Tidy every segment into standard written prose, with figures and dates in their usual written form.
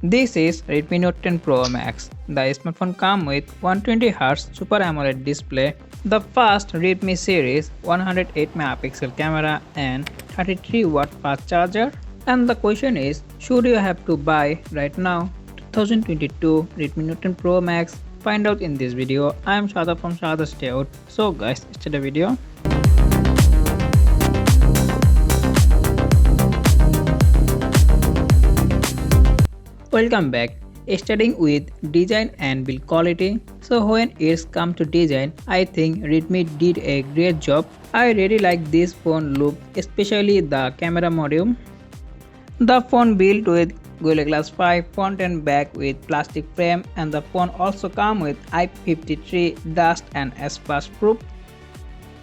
This is Redmi Note 10 Pro Max. The smartphone comes with 120Hz Super AMOLED display, the fast Redmi series 108 megapixel camera and 33-watt fast charger. And the question is, should you have to buy right now 2022 Redmi Note 10 Pro Max? Find out in this video. I am Shada from SHADAT'S Dayout. So guys, start the video. Welcome back. Starting with design and build quality. So when it's come to design, I think Redmi did a great job. I really like this phone look, especially the camera module. The phone built with Gorilla Glass 5 front and back with plastic frame, and the phone also comes with IP53 dust and splash proof.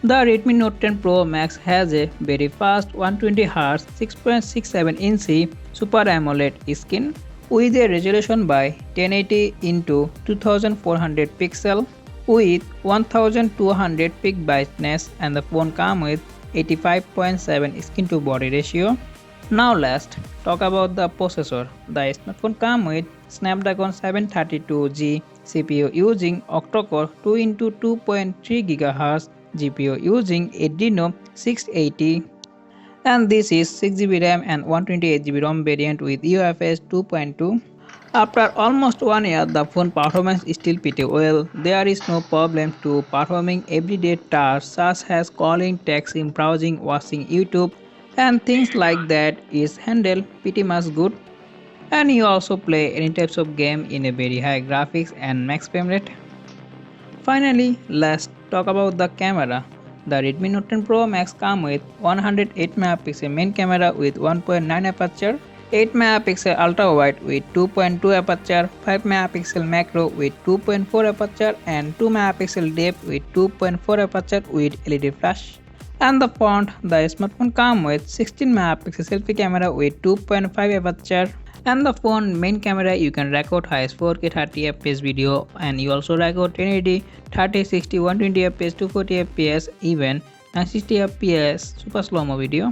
The Redmi Note 10 Pro Max has a very fast 120Hz 6.67-inch Super AMOLED screen with a resolution by 1080 into 2400 pixel with 1200 peak brightness, and the phone comes with 85.7 skin to body ratio. Now let's talk about the processor. The smartphone comes with Snapdragon 732G CPU using octa-core 2x2.3 GHz GPU using Adreno 680, and this is 6GB RAM and 128GB ROM variant with UFS 2.2. After almost 1 year, the phone performance is still pretty well. There is no problem to performing everyday tasks such as calling, texting, browsing, watching YouTube, and things like that is handled pretty much good. And you also play any types of game in a very high graphics and max frame rate. Finally, let's talk about the camera. The Redmi Note 10 Pro Max comes with 108 megapixel main camera with 1.9 aperture, 8 megapixel ultra wide with 2.2 aperture, 5 megapixel macro with 2.4 aperture, and 2 megapixel depth with 2.4 aperture with LED flash. And the front, the smartphone comes with 16 megapixel selfie camera with 2.5 aperture. And the phone main camera, you can record highest 4K 30fps video, and you also record 1080, 30, 60, 120fps, 240fps, even and 60fps super slow-mo video.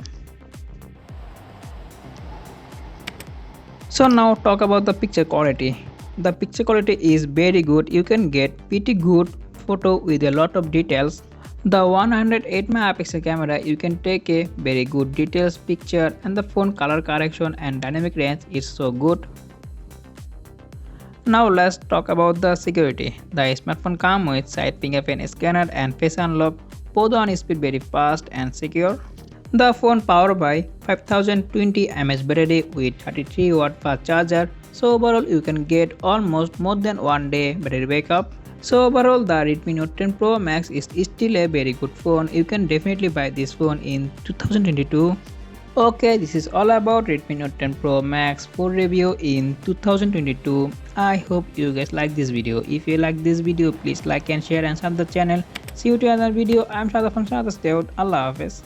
So now talk about the picture quality. The picture quality is very good. You can get pretty good photo with a lot of details. The 108 megapixel camera, you can take a very good details picture, and the phone color correction and dynamic range is so good. Now let's talk about the security. The smartphone comes with side fingerprint scanner and face unlock, both on speed very fast and secure. The phone powered by 5020 mAh battery with 33-watt fast charger, so overall you can get almost more than 1 day battery backup. So overall, the Redmi Note 10 Pro Max is still a very good phone. You can definitely buy this phone in 2022. Okay, this is all about Redmi Note 10 Pro Max full review in 2022. I hope you guys like this video. If you like this video, please like and share and sub the channel. See you to another video. I'm Shada from SHADAT'S. Allah Hafiz.